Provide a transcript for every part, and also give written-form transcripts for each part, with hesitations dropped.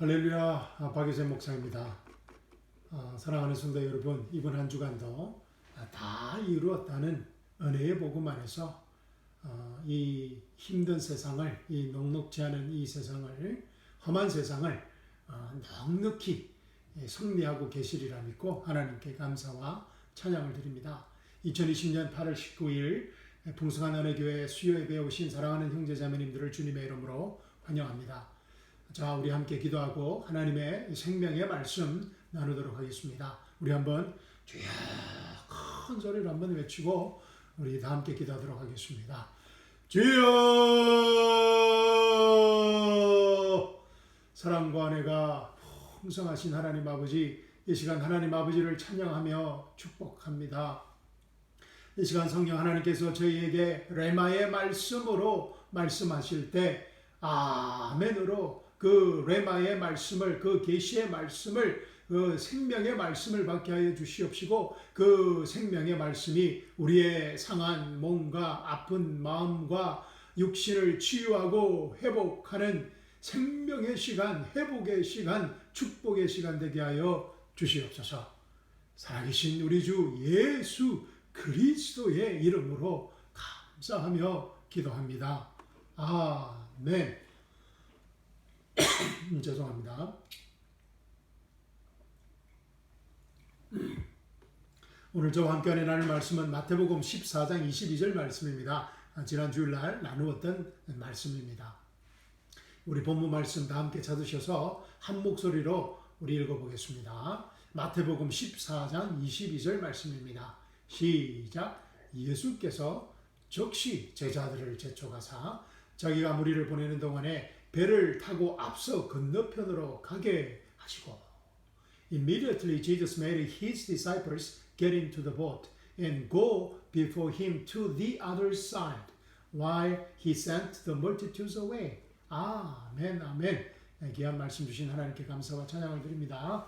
할렐루야, 박유세 목사입니다. 사랑하는 성도 여러분, 이번 한 주간도 다 이루었다는 은혜의 복음 안에서 이 힘든 세상을, 이 녹록지 않은 이 세상을, 험한 세상을 넉넉히 승리하고 계시리라 믿고 하나님께 감사와 찬양을 드립니다. 2020년 8월 19일 풍성한 은혜교회 수요 예배에 오신 사랑하는 형제자매님들을 주님의 이름으로 환영합니다. 자, 우리 함께 기도하고 하나님의 생명의 말씀 나누도록 하겠습니다. 우리 한번 주여 큰 소리로 한번 외치고 우리 다 함께 기도하도록 하겠습니다. 주여! 사랑과 은혜가 풍성하신 하나님 아버지, 이 시간 하나님 아버지를 찬양하며 축복합니다. 이 시간 성령 하나님께서 저희에게 레마의 말씀으로 말씀하실 때 아멘으로 그 레마의 말씀을, 그 계시의 말씀을, 그 생명의 말씀을 받게 하여 주시옵시고, 그 생명의 말씀이 우리의 상한 몸과 아픈 마음과 육신을 치유하고 회복하는 생명의 시간, 회복의 시간, 축복의 시간 되게 하여 주시옵소서. 살아계신 우리 주 예수 그리스도의 이름으로 감사하며 기도합니다. 아멘. 죄송합니다. 오늘 저와 함께 나눌 말씀은 마태복음 14장 22절 말씀입니다. 지난 주일날 나누었던 말씀입니다. 우리 본문 말씀 다 함께 찾으셔서 한 목소리로 우리 읽어보겠습니다. 마태복음 14장 22절 말씀입니다. 시작. 예수께서 즉시 제자들을 제쳐가사 자기가 무리를 보내는 동안에 배를 타고 앞서 건너편으로 가게 하시고, Immediately Jesus made his disciples get into the boat and go before him to the other side, while he sent the multitudes away. 아멘, 아멘. 귀한 말씀 주신 하나님께 감사와 찬양을 드립니다.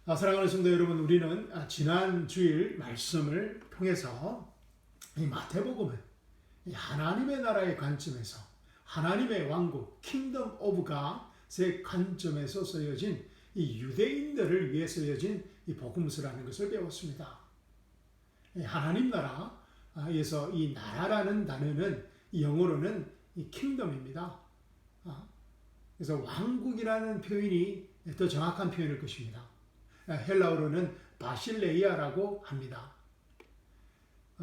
사랑하는 성도 여러분, 우리는 지난 주일 말씀을 통해서 이 마태복음은 하나님의 나라의 관점에서, 하나님의 왕국, 킹덤 오브 갓의 관점에서 쓰여진 이 유대인들을 위해 쓰여진 이 복음서라는 것을 배웠습니다. 하나님 나라에서 이 나라라는 단어는 영어로는 이 킹덤입니다. 그래서 왕국이라는 표현이 더 정확한 표현일 것입니다. 헬라어로는 바실레이아라고 합니다.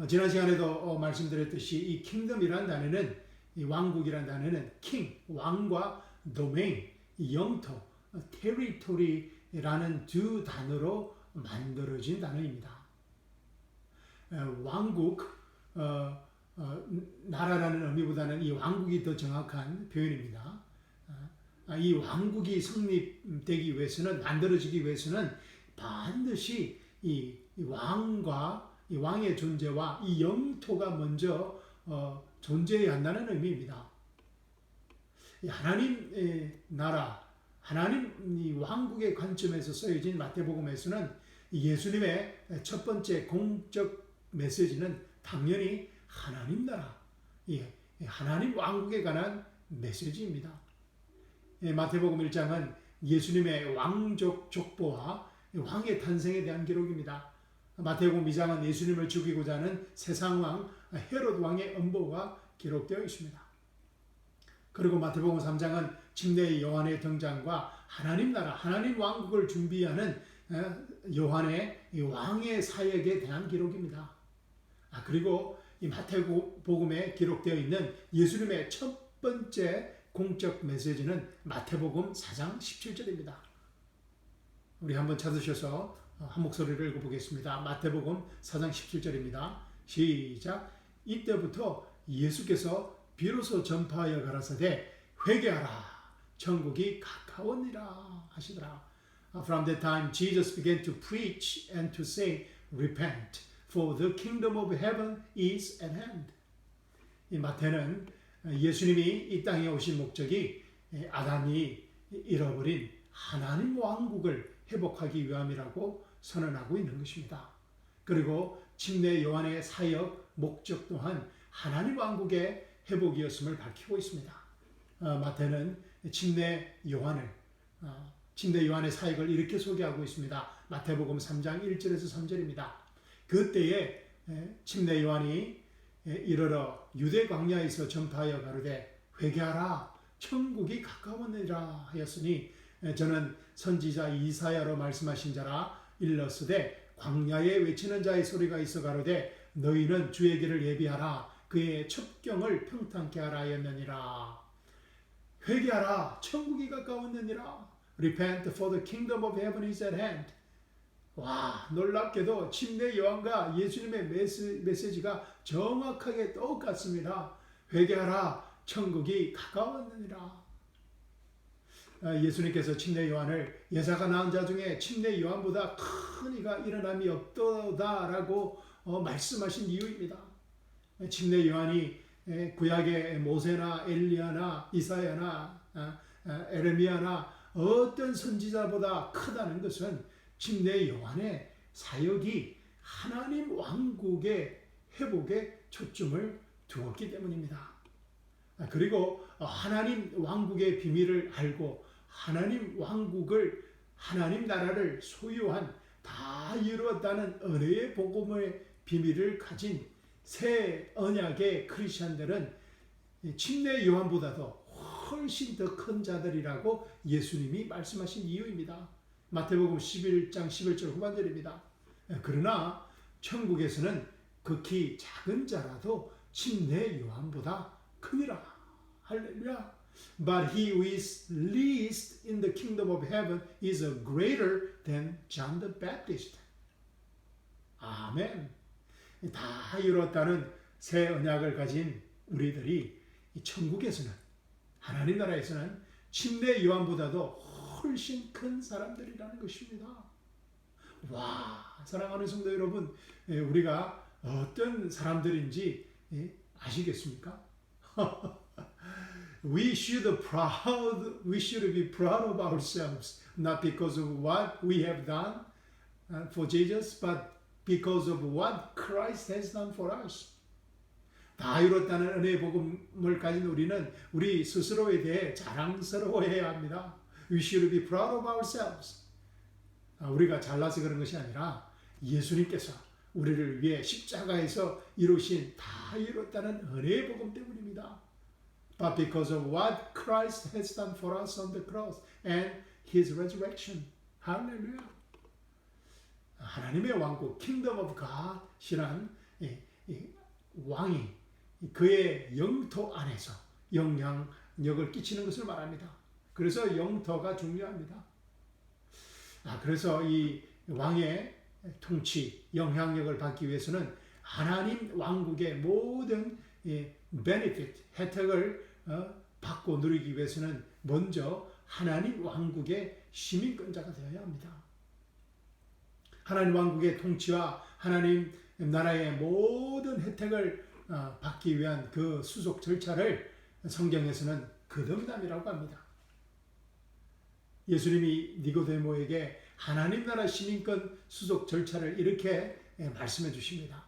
지난 시간에도 말씀드렸듯이 이 킹덤이라는 단어는, 이 왕국이라는 단어는 king, 왕과 domain, 영토, territory라는 두 단어로 만들어진 단어입니다. 왕국, 나라라는 의미보다는 이 왕국이 더 정확한 표현입니다. 이 왕국이 성립되기 위해서는, 만들어지기 위해서는 반드시 이 왕과 이 왕의 존재와 이 영토가 먼저 존재해야 한다는 의미입니다. 하나님의 나라, 하나님 이 왕국의 관점에서 쓰여진 마태복음에서는 예수님의 첫 번째 공적 메시지는 당연히 하나님 나라, 하나님 왕국에 관한 메시지입니다. 마태복음 1장은 예수님의 왕족 족보와 왕의 탄생에 대한 기록입니다. 마태복음 2장은 예수님을 죽이고자 하는 세상왕 헤롯 왕의 음보가 기록되어 있습니다. 그리고 마태복음 3장은 침례의 요한의 등장과 하나님 나라, 하나님 왕국을 준비하는 요한의 왕의 사역에 대한 기록입니다. 그리고 이 마태복음에 기록되어 있는 예수님의 첫 번째 공적 메시지는 마태복음 4장 17절입니다. 우리 한번 찾으셔서 한 목소리를 읽어보겠습니다. 마태복음 4장 17절입니다. 시작. 이때부터 예수께서 비로소 전파하여 가라사대 회개하라, 천국이 가까웠니라 하시더라. From that time Jesus began to preach and to say, Repent, for the kingdom of heaven is at hand. 이 마태는 예수님이 이 땅에 오신 목적이 아담이 잃어버린 하나님 왕국을 회복하기 위함이라고 선언하고 있는 것입니다. 그리고 침례 요한의 사역 목적 또한 하나님 왕국의 회복이었음을 밝히고 있습니다. 마태는 침례 요한을 침례 요한의 사역을 이렇게 소개하고 있습니다. 마태복음 3장 1절에서 3절입니다. 그때에 침례 요한이 이르러 유대 광야에서 전파하여 가로되 회개하라 천국이 가까웠느니라 하였으니 저는 선지자 이사야로 말씀하신 자라 일렀으되 광야에 외치는 자의 소리가 있어 가로되 너희는 주의 길을 예비하라 그의 첩경을 평탄케 하라 하였느니라. 회개하라 천국이 가까웠느니라. Repent for the kingdom of heaven is at hand. 와, 놀랍게도 침례 요한과 예수님의 메시지가 정확하게 똑같습니다. 회개하라 천국이 가까웠느니라. 예수님께서 침례 요한을 여자가 낳은 자 중에 침례 요한보다 큰 이가 일어남이 없도다라고 말씀하신 이유입니다. 침례 요한이 구약의 모세나 엘리야나 이사야나 에레미야나 어떤 선지자보다 크다는 것은 침례 요한의 사역이 하나님 왕국의 회복에 초점을 두었기 때문입니다. 그리고 하나님 왕국의 비밀을 알고 하나님 왕국을 하나님 나라를 소유한 다 이루었다는 은혜의 복음의 비밀을 가진 새 언약의 크리스천들은 침례 요한보다도 훨씬 더 큰 자들이라고 예수님이 말씀하신 이유입니다. 마태복음 11장 11절 후반절입니다. 그러나 천국에서는 극히 작은 자라도 침례 요한보다 크니라. 할렐루야. But he who is least in the kingdom of heaven is greater than John the Baptist. 아멘. 다 이뤘다는 새 언약을 가진 우리들이 이 천국에서는 하나님 나라에서는 침례 요한보다도 훨씬 큰 사람들이라는 것입니다. 와, 사랑하는 성도 여러분, 우리가 어떤 사람들인지 아시겠습니까? We should be proud of ourselves, not because of what we have done for Jesus, but because of what Christ has done for us. 다 이뤘다는 은혜의 복음을 가진 우리는 우리 스스로에 대해 자랑스러워해야 합니다. We should be proud of ourselves. 우리가 잘나서 그런 것이 아니라 예수님께서 우리를 위해 십자가에서 이루신 다 이뤘다는 은혜의 복음 때문입니다. But because of what Christ has done for us on the cross and His resurrection. 할렐루야. 하나님의 왕국, Kingdom of God이란 왕이 그의 영토 안에서 영향력을 끼치는 것을 말합니다. 그래서 영토가 중요합니다. 그래서 이 왕의 통치, 영향력을 받기 위해서는 하나님 왕국의 모든 benefit, 혜택을 받고 누리기 위해서는 먼저 하나님 왕국의 시민권자가 되어야 합니다. 하나님 왕국의 통치와 하나님 나라의 모든 혜택을 받기 위한 그 수속 절차를 성경에서는 거듭남이라고 합니다. 예수님이 니고데모에게 하나님 나라 시민권 수속 절차를 이렇게 말씀해 주십니다.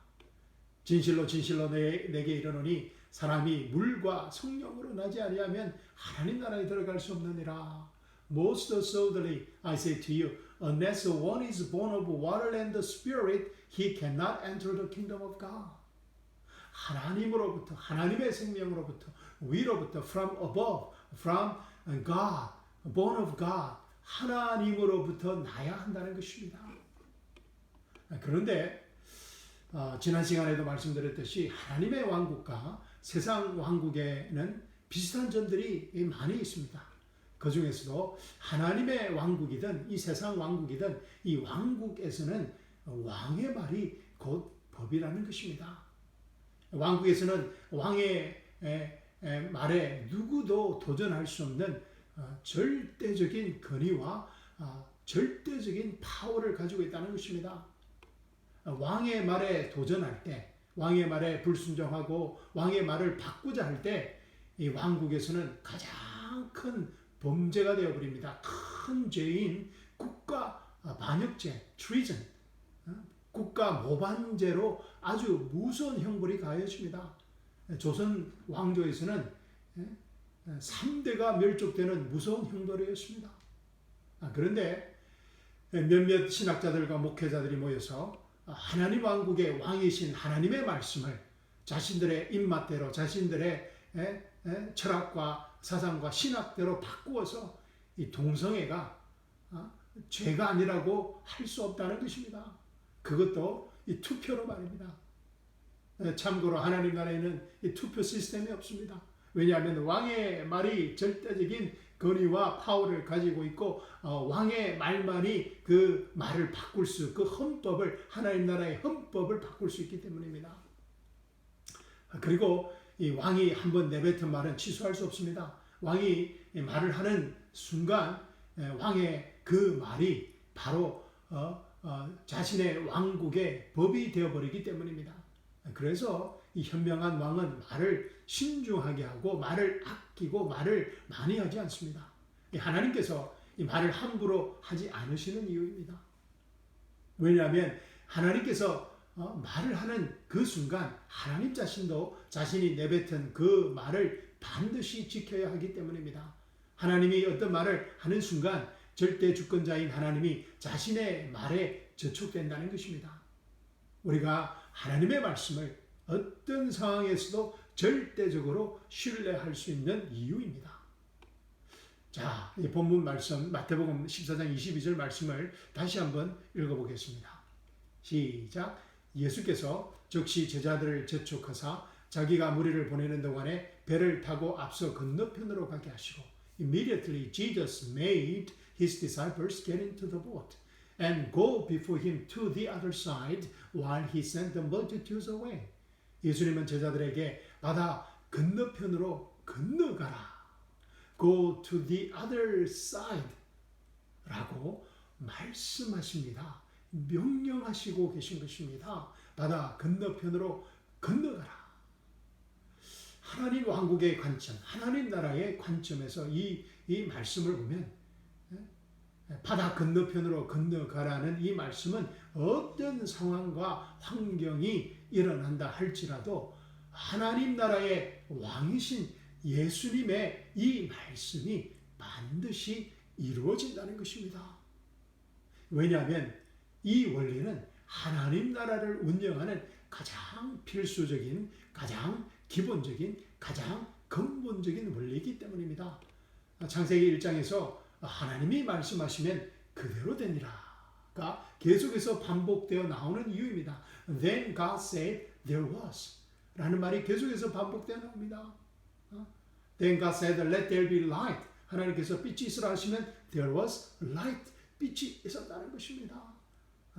진실로 진실로 내게 이르노니 사람이 물과 성령으로 나지 아니하면 하나님 나라에 들어갈 수 없느니라. Most assuredly I say to you, unless one is born of water and the Spirit, he cannot enter the kingdom of God. 하나님으로부터, 하나님의 생명으로부터, 위로부터, from above, from God, born of God, 하나님으로부터 나야 한다는 것입니다. 그런데 지난 시간에도 말씀드렸듯이 하나님의 왕국과 세상 왕국에는 비슷한 점들이 많이 있습니다. 그 중에서도 하나님의 왕국이든 이 세상 왕국이든 이 왕국에서는 왕의 말이 곧 법이라는 것입니다. 왕국에서는 왕의 말에 누구도 도전할 수 없는 절대적인 권위와 절대적인 파워를 가지고 있다는 것입니다. 왕의 말에 도전할 때, 왕의 말에 불순종하고 왕의 말을 바꾸자 할 때 이 왕국에서는 가장 큰 범죄가 되어버립니다. 큰 죄인 국가 반역죄, treason, 국가 모반죄로 아주 무서운 형벌이 가해집니다. 조선 왕조에서는 3대가 멸족되는 무서운 형벌이었습니다. 그런데 몇몇 신학자들과 목회자들이 모여서 하나님 왕국의 왕이신 하나님의 말씀을 자신들의 입맛대로 자신들의 철학과 사상과 신학대로 바꾸어서 이 동성애가 죄가 아니라고 할 수 없다는 것입니다. 그것도 이 투표로 말입니다. 참고로 하나님 나라에는 이 투표 시스템이 없습니다. 왜냐하면 왕의 말이 절대적인 권위와 파워를 가지고 있고 왕의 말만이 그 말을 바꿀 그 헌법을 하나님 나라의 헌법을 바꿀 수 있기 때문입니다. 그리고 이 왕이 한번 내뱉은 말은 취소할 수 없습니다. 왕이 말을 하는 순간 왕의 그 말이 바로 자신의 왕국의 법이 되어버리기 때문입니다. 그래서 이 현명한 왕은 말을 신중하게 하고 말을 아끼고 말을 많이 하지 않습니다. 하나님께서 이 말을 함부로 하지 않으시는 이유입니다. 왜냐하면 하나님께서 말을 하는 그 순간 하나님 자신도 자신이 내뱉은 그 말을 반드시 지켜야 하기 때문입니다. 하나님이 어떤 말을 하는 순간 절대 주권자인 하나님이 자신의 말에 저촉된다는 것입니다. 우리가 하나님의 말씀을 어떤 상황에서도 절대적으로 신뢰할 수 있는 이유입니다. 자, 이 본문 말씀 마태복음 14장 22절 말씀을 다시 한번 읽어보겠습니다. 시작. 예수께서 즉시 제자들을 재촉하사 자기가 무리를 보내는 동안에 배를 타고 앞서 건너편으로 가게 하시고 Immediately Jesus made his disciples get into the boat and go before him to the other side while he sent the multitudes away. 예수님은 제자들에게 바다 건너편으로 건너가라. Go to the other side 라고 말씀하십니다. 명령하시고 계신 것입니다. 바다 건너편으로 건너가라. 하나님 왕국의 관점, 하나님 나라의 관점에서 이 말씀을 보면 바다 건너편으로 건너가라는 이 말씀은 어떤 상황과 환경이 일어난다 할지라도 하나님 나라의 왕이신 예수님의 이 말씀이 반드시 이루어진다는 것입니다. 왜냐하면 이 원리는 하나님 나라를 운영하는 가장 필수적인, 가장 기본적인, 가장 근본적인 원리이기 때문입니다. 창세기 1장에서 하나님이 말씀하시면 그대로 되니라가 계속해서 반복되어 나오는 이유입니다. Then God said there was 라는 말이 계속해서 반복되어 나옵니다. Then God said let there be light. 하나님께서 빛이 있으라 하시면 there was light. 빛이 있었다는 것입니다.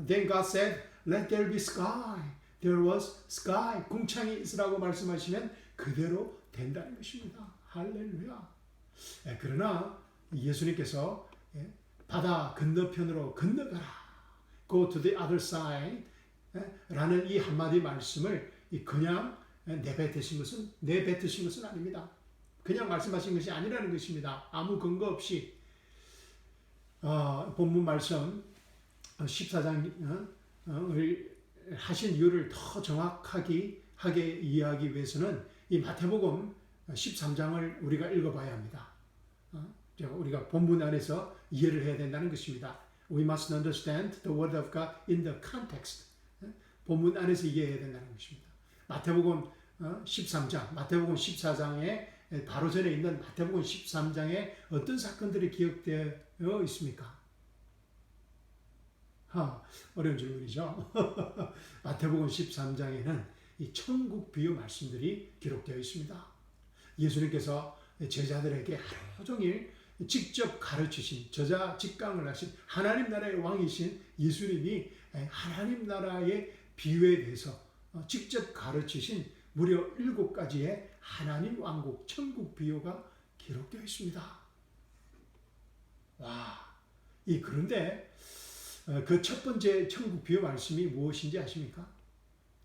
Then God said let there be sky. There was sky. 궁창이 있으라고 말씀하시면 그대로 된다는 것입니다. 할렐루야. 그러나 예수님께서 바다 건너편으로 건너가라. Go to the other side 라는 이 한마디 말씀을 그냥 내뱉으신 것은 아닙니다. 그냥 말씀하신 것이 아니라는 것입니다. 아무 근거 없이 본문 말씀 14장을 하신 이유를 더 정확하게 이해하기 위해서는 이 마태복음 13장을 우리가 읽어봐야 합니다. 우리가 본문 안에서 이해를 해야 된다는 것입니다. We must understand the word of God in the context. 본문 안에서 이해해야 된다는 것입니다. 마태복음 13장, 마태복음 14장에 바로 전에 있는 마태복음 13장에 어떤 사건들이 기억되어 있습니까? 어려운 질문이죠. 마태복음 13장에는 이 천국 비유 말씀들이 기록되어 있습니다. 예수님께서 제자들에게 하루 종일 직접 가르치신 저자 직강을 하신 하나님 나라의 왕이신 예수님이 하나님 나라의 비유에 대해서 직접 가르치신 무려 7가지의 하나님 왕국 천국 비유가 기록되어 있습니다. 그런데 그 첫 번째 천국 비유 말씀이 무엇인지 아십니까?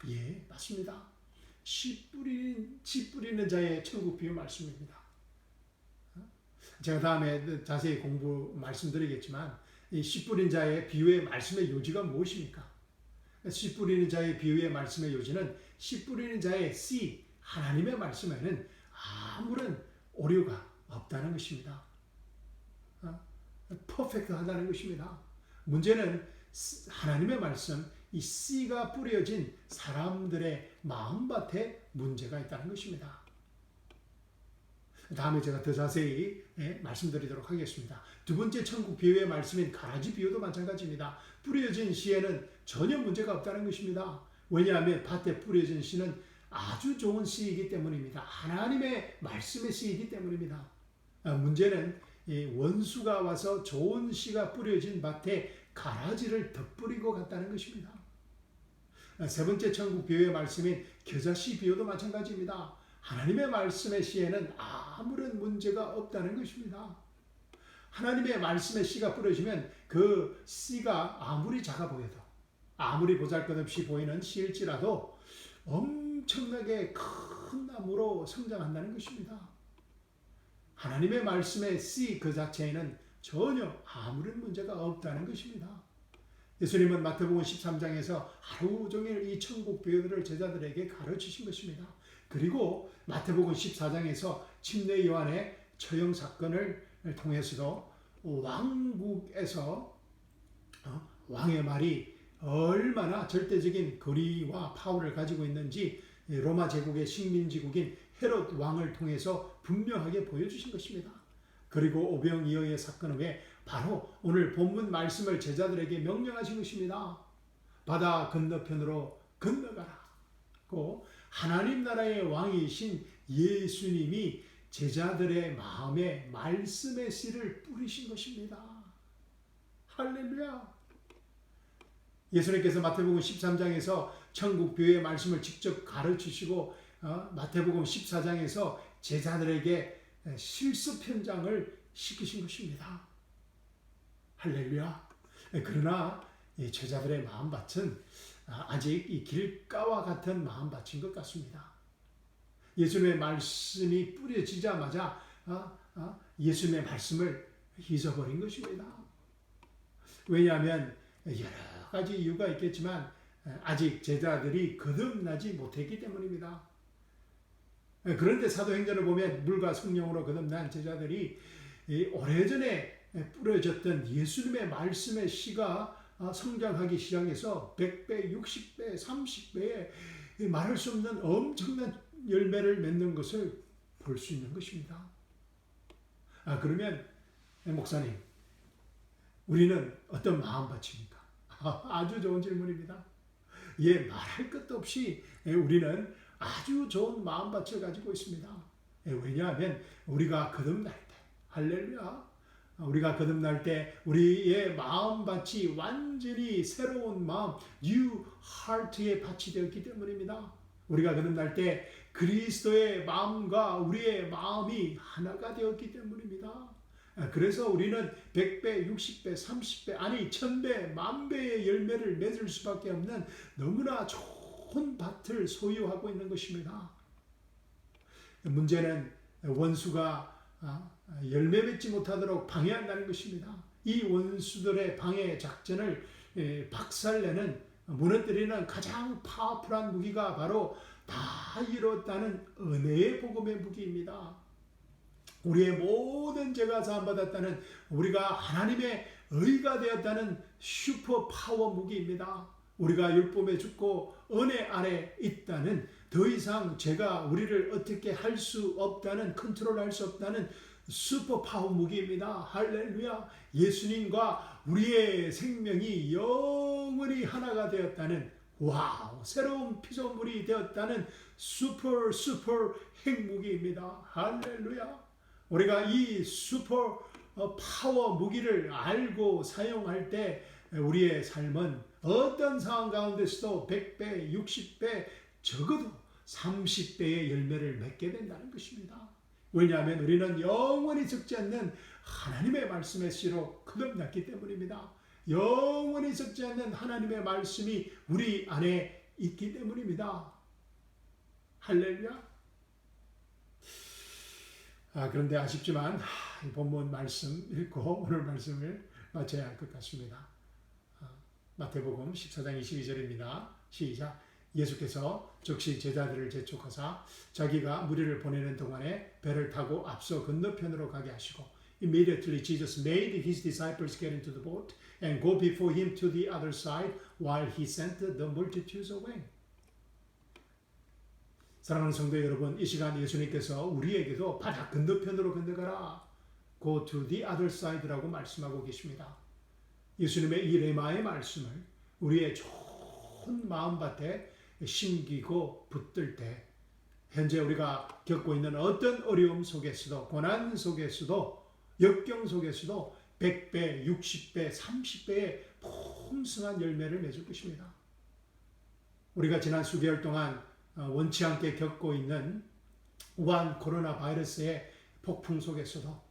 예, 맞습니다. 씨 뿌리는 자의 천국 비유 말씀입니다. 제가 다음에 자세히 말씀드리겠지만 이 씨 뿌린 자의 비유의 말씀의 요지가 무엇입니까? 씨 뿌리는 자의 비유의 말씀의 요지는 씨 뿌리는 자의 씨, 하나님의 말씀에는 아무런 오류가 없다는 것입니다. 퍼펙트하다는 것입니다. 문제는 하나님의 말씀, 이 씨가 뿌려진 사람들의 마음밭에 문제가 있다는 것입니다. 다음에 제가 더 자세히 말씀드리도록 하겠습니다. 두 번째 천국 비유의 말씀인 가라지 비유도 마찬가지입니다. 뿌려진 씨에는 전혀 문제가 없다는 것입니다. 왜냐하면 밭에 뿌려진 씨는 아주 좋은 씨이기 때문입니다. 하나님의 말씀의 씨이기 때문입니다. 문제는 원수가 와서 좋은 씨가 뿌려진 밭에 가라지를 덧뿌리고 갔다는 것입니다. 세 번째 천국 비유의 말씀인 겨자씨 비유도 마찬가지입니다. 하나님의 말씀의 씨에는 아무런 문제가 없다는 것입니다. 하나님의 말씀의 씨가 뿌려지면 그 씨가 아무리 작아 보여도, 아무리 보잘것없이 보이는 씨일지라도 엄청나게 큰 나무로 성장한다는 것입니다. 하나님의 말씀의 씨 그 자체에는 전혀 아무런 문제가 없다는 것입니다. 예수님은 마태복음 13장에서 하루 종일 이 천국 비유들을 제자들에게 가르치신 것입니다. 그리고 마태복음 14장에서 침례 요한의 처형 사건을 통해서도 왕국에서 왕의 말이 얼마나 절대적인 거리와 파워를 가지고 있는지 로마 제국의 식민지국인 헤롯 왕을 통해서 분명하게 보여주신 것입니다. 그리고 오병이어의 사건 후에 바로 오늘 본문 말씀을 제자들에게 명령하신 것입니다. 바다 건너편으로 건너가라. 하나님 나라의 왕이신 예수님이 제자들의 마음에 말씀의 씨를 뿌리신 것입니다. 할렐루야. 예수님께서 마태복음 13장에서 천국 비유의 말씀을 직접 가르치시고 마태복음 14장에서 제자들에게 실습 현장을 시키신 것입니다. 할렐루야. 그러나 제자들의 마음밭은 아직 이 길가와 같은 마음밭인 것 같습니다. 예수님의 말씀이 뿌려지자마자 예수님의 말씀을 잊어버린 것입니다. 왜냐하면 여러 가지 이유가 있겠지만 아직 제자들이 거듭나지 못했기 때문입니다. 그런데 사도행전을 보면 물과 성령으로 거듭난 제자들이 오래전에 뿌려졌던 예수님의 말씀의 씨가 성장하기 시작해서 100배, 60배, 30배의 말할 수 없는 엄청난 열매를 맺는 것을 볼 수 있는 것입니다. 그러면 목사님, 우리는 어떤 마음밭입니까? 아주 좋은 질문입니다. 말할 것도 없이 우리는 아주 좋은 마음밭을 가지고 있습니다. 왜냐하면 우리가 거듭날 때, 할렐루야, 우리가 거듭날 때 우리의 마음밭이 완전히 새로운 마음, new heart의 밭이 되었기 때문입니다. 우리가 거듭날 때 그리스도의 마음과 우리의 마음이 하나가 되었기 때문입니다. 그래서 우리는 100배, 60배, 30배, 아니 1000배, 10,000배의 열매를 맺을 수밖에 없는 너무나 좋은 밭을 소유하고 있는 것입니다. 문제는 원수가 열매 맺지 못하도록 방해한다는 것입니다. 이 원수들의 방해 작전을 박살내는, 무너뜨리는 가장 파워풀한 무기가 바로 다 이뤘다는 은혜의 복음의 무기입니다. 우리의 모든 죄가 사함받았다는, 우리가 하나님의 의가 되었다는 슈퍼 파워 무기입니다. 우리가 율법에 죽고 은혜 아래 있다는, 더 이상 죄가 우리를 어떻게 할 수 없다는, 컨트롤할 수 없다는 슈퍼 파워 무기입니다. 할렐루야. 예수님과 우리의 생명이 영원히 하나가 되었다는, 와우, 새로운 피조물이 되었다는 슈퍼 핵무기입니다. 할렐루야. 우리가 이 슈퍼 파워 무기를 알고 사용할 때 우리의 삶은 어떤 상황 가운데서도 100배, 60배, 적어도 30배의 열매를 맺게 된다는 것입니다. 왜냐하면 우리는 영원히 적지 않는 하나님의 말씀의 씨로 거듭났기 때문입니다. 영원히 적지 않는 하나님의 말씀이 우리 안에 있기 때문입니다. 할렐루야. 그런데 아쉽지만 이 본문 말씀 읽고 오늘 말씀을 마쳐야 할 것 같습니다. 마태복음 14장 22절입니다. 시작. 예수께서 즉시 제자들을 재촉하사 자기가 무리를 보내는 동안에 배를 타고 앞서 건너편으로 가게 하시고 Immediately Jesus made his disciples get into the boat and go before him to the other side while he sent the multitudes away. 사랑하는 성도 여러분, 이 시간 예수님께서 우리에게도 바다 건너편으로 건너가라. Go to the other side라고 말씀하고 계십니다. 예수님의 이 레마의 말씀을 우리의 좋은 마음밭에 심기고 붙들 때 현재 우리가 겪고 있는 어떤 어려움 속에서도 고난 속에서도 역경 속에서도 100배, 60배, 30배의 풍성한 열매를 맺을 것입니다. 우리가 지난 수개월 동안 원치 않게 겪고 있는 우한 코로나 바이러스의 폭풍 속에서도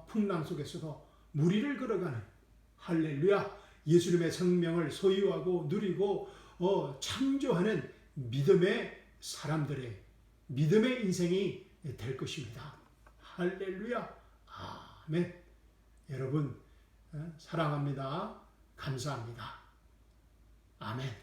풍랑 속에서도 무리를 걸어가는 할렐루야 예수님의 생명을 소유하고 누리고 창조하는 믿음의 사람들의 믿음의 인생이 될 것입니다. 할렐루야 아멘. 여러분 사랑합니다. 감사합니다. 아멘.